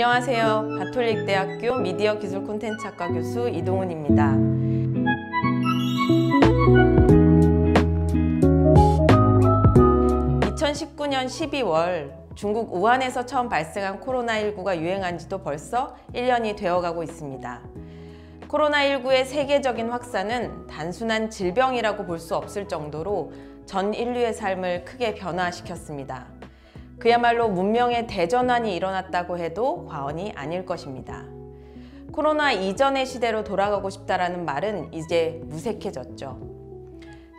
안녕하세요. 가톨릭대학교 미디어 기술 콘텐츠학과 교수 이동훈입니다. 2019년 12월 중국 우한에서 처음 발생한 코로나19가 유행한 지도 벌써 1년이 되어가고 있습니다. 코로나19의 세계적인 확산은 단순한 질병이라고 볼 수 없을 정도로 전 인류의 삶을 크게 변화시켰습니다. 그야말로 문명의 대전환이 일어났다고 해도 과언이 아닐 것입니다. 코로나 이전의 시대로 돌아가고 싶다라는 말은 이제 무색해졌죠.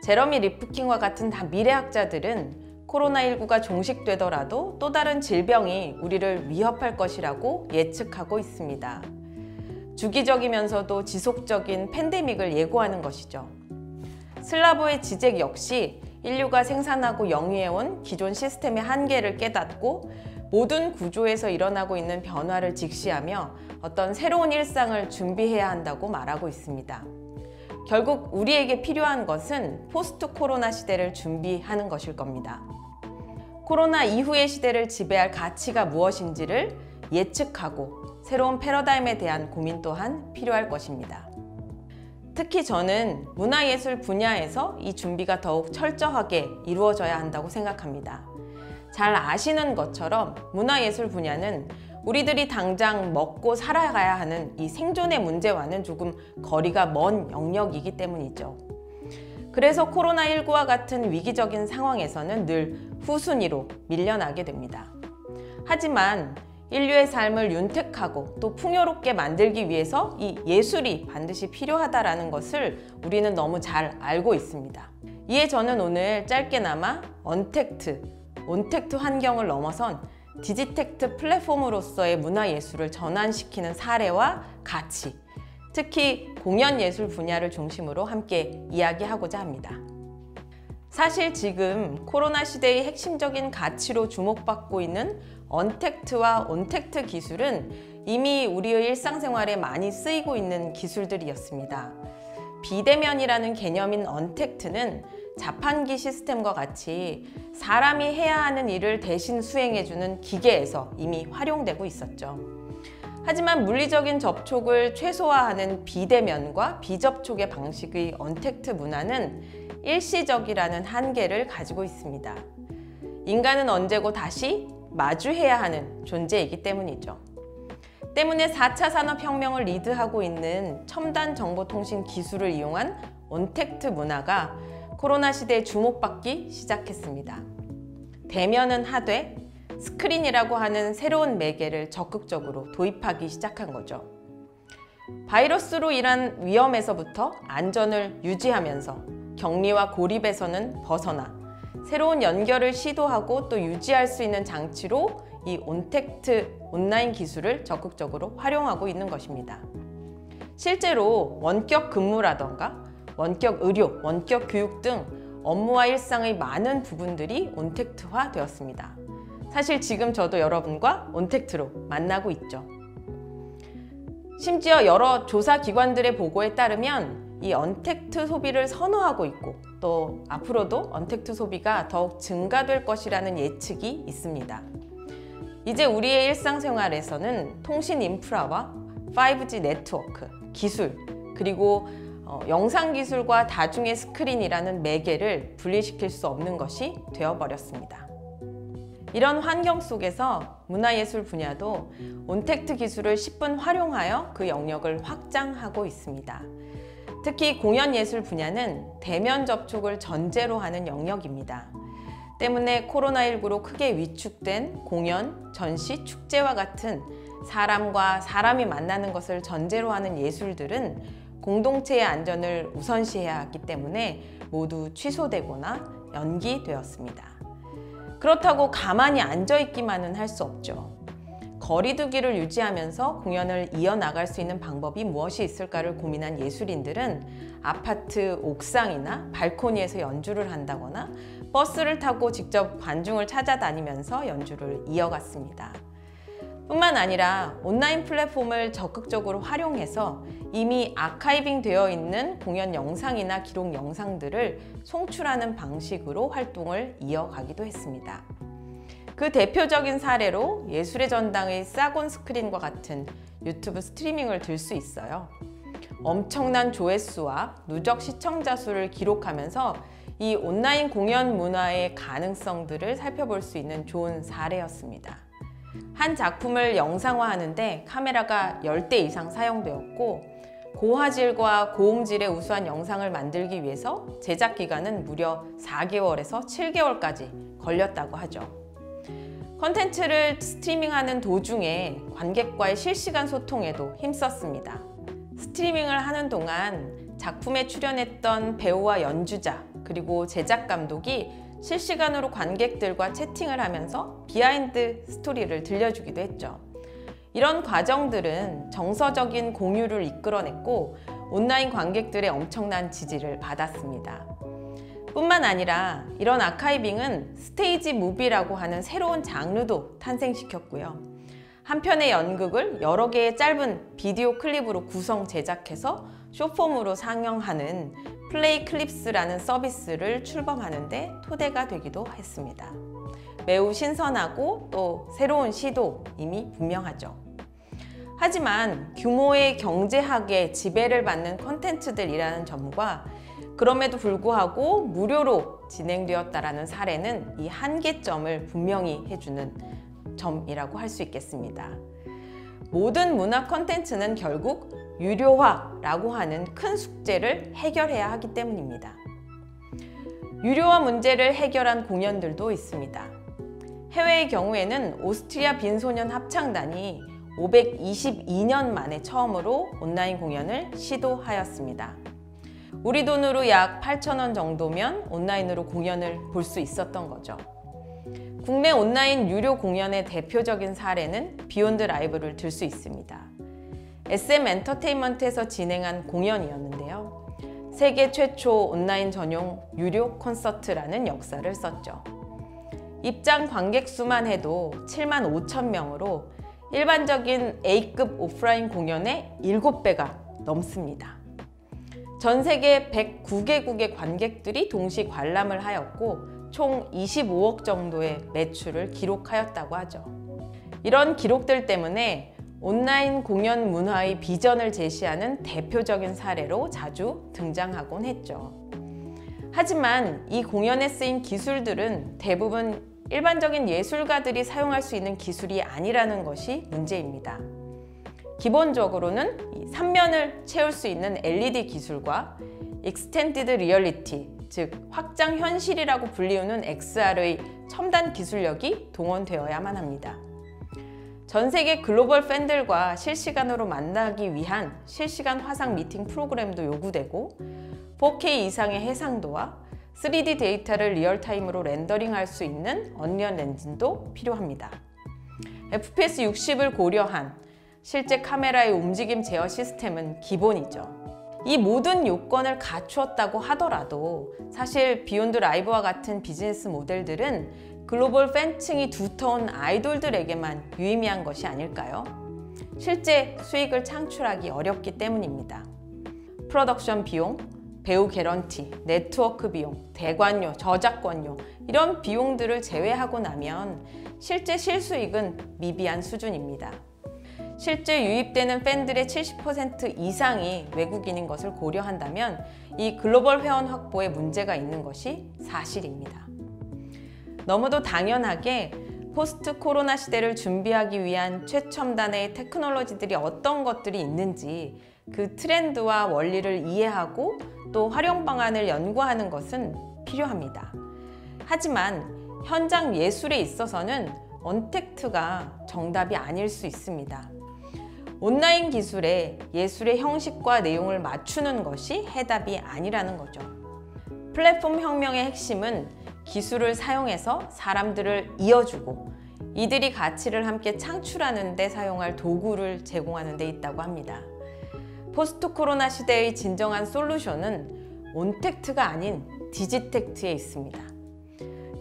제러미 리프킨과 같은 다 미래학자들은 코로나19가 종식되더라도 또 다른 질병이 우리를 위협할 것이라고 예측하고 있습니다. 주기적이면서도 지속적인 팬데믹을 예고하는 것이죠. 슬라보의 지적 역시 인류가 생산하고 영위해온 기존 시스템의 한계를 깨닫고 모든 구조에서 일어나고 있는 변화를 직시하며 어떤 새로운 일상을 준비해야 한다고 말하고 있습니다. 결국 우리에게 필요한 것은 포스트 코로나 시대를 준비하는 것일 겁니다. 코로나 이후의 시대를 지배할 가치가 무엇인지를 예측하고 새로운 패러다임에 대한 고민 또한 필요할 것입니다. 특히 저는 문화예술 분야에서 이 준비가 더욱 철저하게 이루어져야 한다고 생각합니다. 잘 아시는 것처럼 문화예술 분야는 우리들이 당장 먹고 살아가야 하는 이 생존의 문제와는 조금 거리가 먼 영역이기 때문이죠. 그래서 코로나19와 같은 위기적인 상황에서는 늘 후순위로 밀려나게 됩니다. 하지만 인류의 삶을 윤택하고 또 풍요롭게 만들기 위해서 이 예술이 반드시 필요하다는 것을 우리는 너무 잘 알고 있습니다. 이에 저는 오늘 짧게나마 언택트, 온택트 환경을 넘어선 디지텍트 플랫폼으로서의 문화예술을 전환시키는 사례와 가치, 특히 공연예술 분야를 중심으로 함께 이야기하고자 합니다. 사실 지금 코로나 시대의 핵심적인 가치로 주목받고 있는 언택트와 온택트 기술은 이미 우리의 일상생활에 많이 쓰이고 있는 기술들이었습니다. 비대면이라는 개념인 언택트는 자판기 시스템과 같이 사람이 해야 하는 일을 대신 수행해주는 기계에서 이미 활용되고 있었죠. 하지만 물리적인 접촉을 최소화하는 비대면과 비접촉의 방식의 언택트 문화는 일시적이라는 한계를 가지고 있습니다. 인간은 언제고 다시 마주해야 하는 존재이기 때문이죠. 때문에 4차 산업혁명을 리드하고 있는 첨단 정보통신 기술을 이용한 온택트 문화가 코로나 시대에 주목받기 시작했습니다. 대면은 하되 스크린이라고 하는 새로운 매개를 적극적으로 도입하기 시작한 거죠. 바이러스로 인한 위험에서부터 안전을 유지하면서 격리와 고립에서는 벗어나 새로운 연결을 시도하고 또 유지할 수 있는 장치로 이 온택트 온라인 기술을 적극적으로 활용하고 있는 것입니다. 실제로 원격 근무라던가 원격 의료, 원격 교육 등 업무와 일상의 많은 부분들이 온택트화 되었습니다. 사실 지금 저도 여러분과 온택트로 만나고 있죠. 심지어 여러 조사 기관들의 보고에 따르면 이 언택트 소비를 선호하고 있고 또 앞으로도 언택트 소비가 더욱 증가될 것이라는 예측이 있습니다. 이제 우리의 일상생활에서는 통신 인프라와 5G 네트워크, 기술, 그리고 영상기술과 다중의 스크린이라는 매개를 분리시킬 수 없는 것이 되어버렸습니다. 이런 환경 속에서 문화예술 분야도 온택트 기술을 10분 활용하여 그 영역을 확장하고 있습니다. 특히 공연예술 분야는 대면 접촉을 전제로 하는 영역입니다. 때문에 코로나19로 크게 위축된 공연, 전시, 축제와 같은 사람과 사람이 만나는 것을 전제로 하는 예술들은 공동체의 안전을 우선시해야 하기 때문에 모두 취소되거나 연기되었습니다. 그렇다고 가만히 앉아있기만은 할 수 없죠. 거리두기를 유지하면서 공연을 이어나갈 수 있는 방법이 무엇이 있을까를 고민한 예술인들은 아파트 옥상이나 발코니에서 연주를 한다거나 버스를 타고 직접 관중을 찾아다니면서 연주를 이어갔습니다. 뿐만 아니라 온라인 플랫폼을 적극적으로 활용해서 이미 아카이빙 되어 있는 공연 영상이나 기록 영상들을 송출하는 방식으로 활동을 이어가기도 했습니다. 그 대표적인 사례로 예술의 전당의 사곤 스크린과 같은 유튜브 스트리밍을 들 수 있어요. 엄청난 조회수와 누적 시청자 수를 기록하면서 이 온라인 공연 문화의 가능성들을 살펴볼 수 있는 좋은 사례였습니다. 한 작품을 영상화하는데 카메라가 10대 이상 사용되었고 고화질과 고음질의 우수한 영상을 만들기 위해서 제작 기간은 무려 4개월에서 7개월까지 걸렸다고 하죠. 콘텐츠를 스트리밍하는 도중에 관객과의 실시간 소통에도 힘썼습니다. 스트리밍을 하는 동안 작품에 출연했던 배우와 연주자 그리고 제작 감독이 실시간으로 관객들과 채팅을 하면서 비하인드 스토리를 들려주기도 했죠. 이런 과정들은 정서적인 공유를 이끌어냈고 온라인 관객들의 엄청난 지지를 받았습니다. 뿐만 아니라 이런 아카이빙은 스테이지 무비라고 하는 새로운 장르도 탄생시켰고요. 한 편의 연극을 여러 개의 짧은 비디오 클립으로 구성 제작해서 쇼폼으로 상영하는 플레이 클립스라는 서비스를 출범하는 데 토대가 되기도 했습니다. 매우 신선하고 또 새로운 시도임이 분명하죠. 하지만 규모의 경제학에 지배를 받는 콘텐츠들이라는 점과 그럼에도 불구하고 무료로 진행되었다라는 사례는 이 한계점을 분명히 해주는 점이라고 할 수 있겠습니다. 모든 문화 콘텐츠는 결국 유료화라고 하는 큰 숙제를 해결해야 하기 때문입니다. 유료화 문제를 해결한 공연들도 있습니다. 해외의 경우에는 오스트리아 빈소년 합창단이 522년 만에 처음으로 온라인 공연을 시도하였습니다. 우리 돈으로 약 8,000원 정도면 온라인으로 공연을 볼 수 있었던 거죠. 국내 온라인 유료 공연의 대표적인 사례는 비욘드 라이브를 들 수 있습니다. SM 엔터테인먼트에서 진행한 공연이었는데요. 세계 최초 온라인 전용 유료 콘서트라는 역사를 썼죠. 입장 관객 수만 해도 75,000명으로 일반적인 A급 오프라인 공연의 7배가 넘습니다. 전 세계 109개국의 관객들이 동시 관람을 하였고 총 25억 정도의 매출을 기록하였다고 하죠. 이런 기록들 때문에 온라인 공연 문화의 비전을 제시하는 대표적인 사례로 자주 등장하곤 했죠. 하지만 이 공연에 쓰인 기술들은 대부분 일반적인 예술가들이 사용할 수 있는 기술이 아니라는 것이 문제입니다. 기본적으로는 3면을 채울 수 있는 LED 기술과 Extended Reality, 즉 확장 현실이라고 불리우는 XR의 첨단 기술력이 동원되어야만 합니다. 전 세계 글로벌 팬들과 실시간으로 만나기 위한 실시간 화상 미팅 프로그램도 요구되고 4K 이상의 해상도와 3D 데이터를 리얼타임으로 렌더링할 수 있는 언리얼 엔진도 필요합니다. FPS 60을 고려한 실제 카메라의 움직임 제어 시스템은 기본이죠. 이 모든 요건을 갖추었다고 하더라도 사실 비욘드 라이브와 같은 비즈니스 모델들은 글로벌 팬층이 두터운 아이돌들에게만 유의미한 것이 아닐까요? 실제 수익을 창출하기 어렵기 때문입니다. 프로덕션 비용, 배우 개런티, 네트워크 비용, 대관료, 저작권료 이런 비용들을 제외하고 나면 실제 실수익은 미비한 수준입니다. 실제 유입되는 팬들의 70% 이상이 외국인인 것을 고려한다면 이 글로벌 회원 확보에 문제가 있는 것이 사실입니다. 너무도 당연하게 포스트 코로나 시대를 준비하기 위한 최첨단의 테크놀로지들이 어떤 것들이 있는지 그 트렌드와 원리를 이해하고 또 활용 방안을 연구하는 것은 필요합니다. 하지만 현장 예술에 있어서는 언택트가 정답이 아닐 수 있습니다. 온라인 기술에 예술의 형식과 내용을 맞추는 것이 해답이 아니라는 거죠. 플랫폼 혁명의 핵심은 기술을 사용해서 사람들을 이어주고 이들이 가치를 함께 창출하는 데 사용할 도구를 제공하는 데 있다고 합니다. 포스트 코로나 시대의 진정한 솔루션은 온택트가 아닌 디지택트에 있습니다.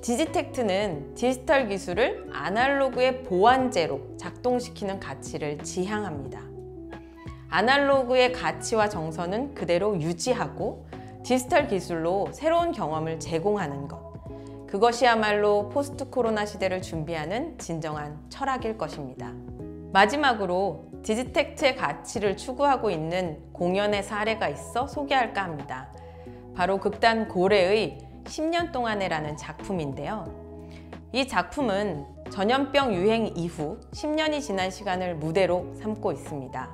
디지택트는 디지털 기술을 아날로그의 보완제로 작동시키는 가치를 지향합니다. 아날로그의 가치와 정서는 그대로 유지하고 디지털 기술로 새로운 경험을 제공하는 것. 그것이야말로 포스트 코로나 시대를 준비하는 진정한 철학일 것입니다. 마지막으로 디지텍트의 가치를 추구하고 있는 공연의 사례가 있어 소개할까 합니다. 바로 극단 고래의 10년 동안에라는 작품인데요. 이 작품은 전염병 유행 이후 10년이 지난 시간을 무대로 삼고 있습니다.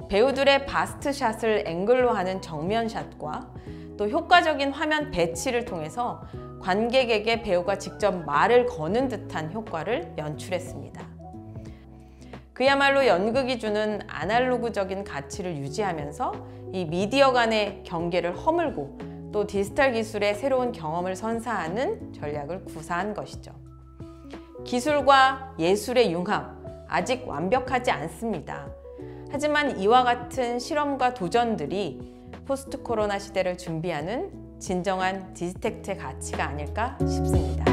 배우들의 바스트샷을 앵글로 하는 정면샷과 또 효과적인 화면 배치를 통해서 관객에게 배우가 직접 말을 거는 듯한 효과를 연출했습니다. 그야말로 연극이 주는 아날로그적인 가치를 유지하면서 이 미디어 간의 경계를 허물고 또 디지털 기술의 새로운 경험을 선사하는 전략을 구사한 것이죠. 기술과 예술의 융합, 아직 완벽하지 않습니다. 하지만 이와 같은 실험과 도전들이 포스트 코로나 시대를 준비하는 진정한 디지텍트의 가치가 아닐까 싶습니다.